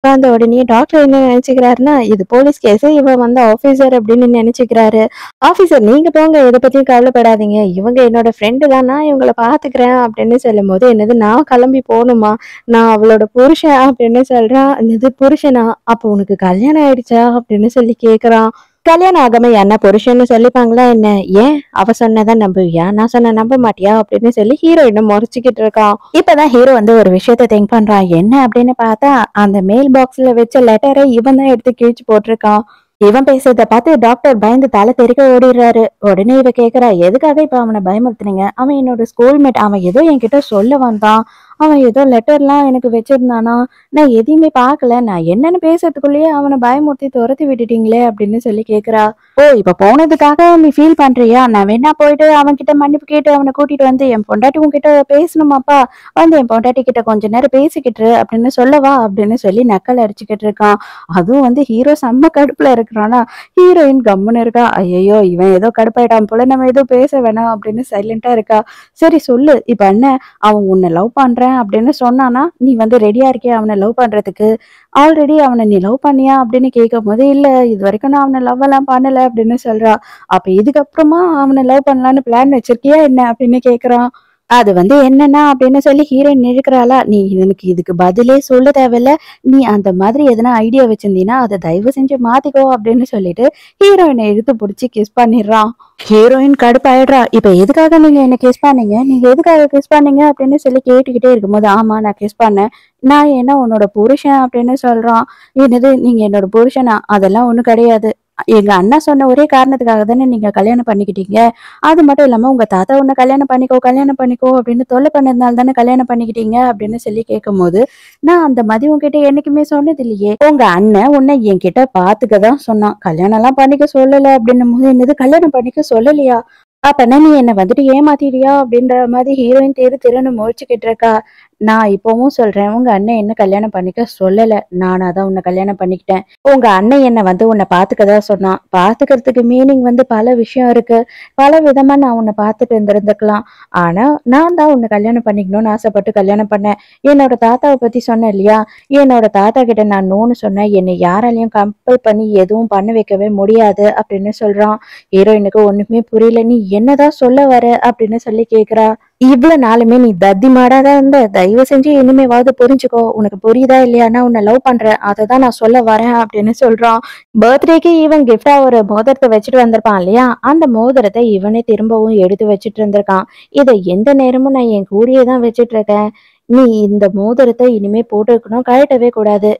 அந்த உடனே டாக்டர் என்ன நினைச்சுக்கிறாருன்னா, இது போலீஸ் கேஸ். இவன் வந்து ஆஃபீசர் அப்படின்னு நினைச்சுக்கிறாரு. ஆஃபீசர் நீங்க போங்க. எத பத்தியும் கவலைப்படாதீங்க. இவங்க என்னோட ஃப்ரெண்டு தான். நான் இவங்கள பார்த்துக்கிறேன் அப்படின்னு சொல்லும்போது, என்னது நான் கிளம்பி போணுமா? நான் அவளோட புருஷன் அப்படின்னு சொல்றான். என்னது புருஷனா? அப்போ உனக்கு கல்யாணம் ஆயிடுச்சா? அப்படின்னு சொல்லி கேட்குறான். கல்யாணம் ஆகாம யாருன்னா புருஷன்னு சொல்லிப்பாங்களா என்ன? ஏன்? அவ சொன்னத நம்புவியா? நான் சொன்னா நம்ப மாட்டியா? அப்படின்னு சொல்லி ஹீரோயின மொறச்சுக்கிட்டு இருக்கான். இப்பதான் ஹீரோ வந்து ஒரு விஷயத்த திங்க் பண்றான். என்ன அப்படின்னு பார்த்தா, அந்த மெயில் பாக்ஸ்ல வச்ச லெட்டரை இவன் தான் எடுத்து கிழிச்சு போட்டிருக்கான். இவன் பேசுறத பார்த்து டாக்டர் பயந்து தலை தெறிக்க ஓடிடுறாரு. உடனே இவ கேக்குறா, எதுக்காக இப்ப அவனை பயமுறுத்துனீங்க? அவன் என்னோட ஸ்கூல்மேட். அவன் ஏதோ என்கிட்ட சொல்ல வந்தான். அவன் ஏதோ லெட்டர்லாம் எனக்கு வச்சிருந்தானா? நான் எதையுமே பார்க்கல. நான் என்னன்னு பேசுறதுக்குள்ளேயே அவன பயமுறுத்தி துரத்தி விட்டுட்டீங்களே அப்படின்னு சொல்லி கேக்குறா. ஓ! இப்ப போனதுக்காக நீ ஃபீல் பண்றியா? நான் வேணா போயிட்டு அவன்கிட்ட மன்னிப்பு கேட்டு அவன கூட்டிட்டு வந்து, என் பொண்டாட்டி உன்கிட்ட பேசணுமாப்பா? வந்து என் பொண்டாட்டி கிட்ட கொஞ்ச நேரம் பேசிக்கிட்டு இரு அப்படின்னு சொல்லவா? அப்படின்னு சொல்லி நக்கல் அடிச்சுக்கிட்டு இருக்கான். அதுவும் வந்து ஹீரோ செம்ம கடுப்புல இருக்கிறானா, ஹீரோயின் கம்முன்னு இருக்கா. ஐயையோ! இவன் ஏதோ கடுப்பாயிட்டான் போல, நம்ம எதுவும் பேச வேணாம் அப்படின்னு சைலண்டா இருக்கா. சரி சொல்லு, இப்ப என்ன? அவன் உன்னை லவ் பண்றேன் அப்படின்னு சொன்னானா, நீ வந்து ரெடியா இருக்கியா அவனை லவ் பண்றதுக்கு? ஆல்ரெடி அவனை நீ லவ் பண்ணியா அப்படின்னு கேட்கும்போது, இல்ல இதுவரைக்கும் நான் அவனை லவ் எல்லாம் பண்ணல அப்படின்னு சொல்றா. அப்ப இதுக்கப்புறமா அவனை லவ் பண்ணலான்னு பிளான் வச்சிருக்கியா என்ன அப்படின்னு கேக்குறான். அது வந்து என்னன்னா அப்படின்னு சொல்லி ஹீரோயின் இழுக்கிறாளா, நீ எனக்கு இதுக்கு பதிலே சொல்ல தேவையில்ல. நீ அந்த மாதிரி எதனா ஐடியா வச்சிருந்தீன்னா அதை தயவு செஞ்சு மாத்திக்கோ அப்படின்னு சொல்லிட்டு ஹீரோயினை இழுத்து பிடிச்சி கிஸ் பண்ணிடுறான். ஹீரோயின் கடுப்பாயிடுறா. இப்ப எதுக்காக நீங்க என்ன கிஸ் பண்ணீங்க? நீங்க எதுக்காக கிஸ் பண்ணீங்க அப்படின்னு சொல்லி கேட்டுக்கிட்டே இருக்கும்போது, ஆமா நான் கிஸ் பண்ணேன். நான் என்ன உன்னோட புருஷன் அப்படின்னு சொல்றான். என்னது நீங்க என்னோட புருஷனா? அதெல்லாம் ஒண்ணும் கிடையாது. எங்க அண்ணா சொன்ன ஒரே காரணத்துக்காக தானே நீங்க கல்யாணம் பண்ணிக்கிட்டீங்க. அது மட்டும் இல்லாம உங்க தாத்தா உன்ன கல்யாணம் பண்ணிக்கோ, கல்யாணம் பண்ணிக்கோ அப்படின்னு தொல்லை பண்ணதுனால தானே கல்யாணம் பண்ணிக்கிட்டீங்க அப்படின்னு சொல்லி கேட்கும்போது, நான் அந்த மாதிரி உன்கிட்ட என்னைக்குமே சொன்னது இல்லையே. உங்க அண்ணன் உன்னை என்கிட்ட பாத்துக்க தான் சொன்னான். கல்யாணம்லாம் பண்ணிக்க சொல்லல அப்படின்னும் போது, என்னது கல்யாணம் பண்ணிக்க சொல்லலையா? அப்பன்னா நீ என்ன வந்துட்டு ஏமாத்திட்டியா? அப்படின்ற மாதிரி ஹீரோயின் திரு திருன்னு முழிச்சுக்கிட்டு இருக்கா. நான் இப்பவும் சொல்றேன். உங்க அண்ணன் என்ன கல்யாணம் பண்ணிக்க சொல்லல. நானா தான் உன்னை கல்யாணம் பண்ணிக்கிட்டேன். உங்க அண்ணன் என்ன வந்து உன்னை பாத்துக்க தான் சொன்னான். பாத்துக்கிறதுக்கு மீனிங் வந்து பல விஷயம் இருக்கு. பல விதமா நான் உன்னை பாத்துட்டு இருந்திருந்துக்கலாம். ஆனா நான் தான் உன்னை கல்யாணம் பண்ணிக்கணும்னு ஆசைப்பட்டு கல்யாணம் பண்ணேன். என்னோட தாத்தாவை பத்தி சொன்னேன் இல்லையா? என்னோட தாத்தா கிட்ட நான் நோன்னு சொன்னேன். என்னை யாராலையும் கம்பல் பண்ணி எதுவும் பண்ண வைக்கவே முடியாது அப்படின்னு சொல்றான். ஹீரோயினுக்கு ஒண்ணுமே புரியல. நீ என்னதான் சொல்ல வர அப்படின்னு சொல்லி கேக்குறா. இவ்வளவு நாளுமே நீ தத்தி மாடாதான் இருந்த. தயவு செஞ்சு இனிமேவாவது புரிஞ்சுக்கோ. உனக்கு புரியுதா இல்லையா? நான் உன்னை லவ் பண்றேன். அததான் நான் சொல்ல வரேன் அப்படின்னு சொல்றான். பர்த்டேக்கு இவன் கிஃப்டா ஒரு மோதிரத்தை வச்சுட்டு வந்திருப்பான் இல்லையா? அந்த மோதிரத்தை இவனே திரும்பவும் எடுத்து வச்சுட்டு இருந்திருக்கான். இதை எந்த நேரமும் நான் என் கூடயே தான் வச்சிட்டு இருக்கேன். நீ இந்த மோதிரத்தை இனிமே போட்டுக்கணும். கழட்டவே கூடாது.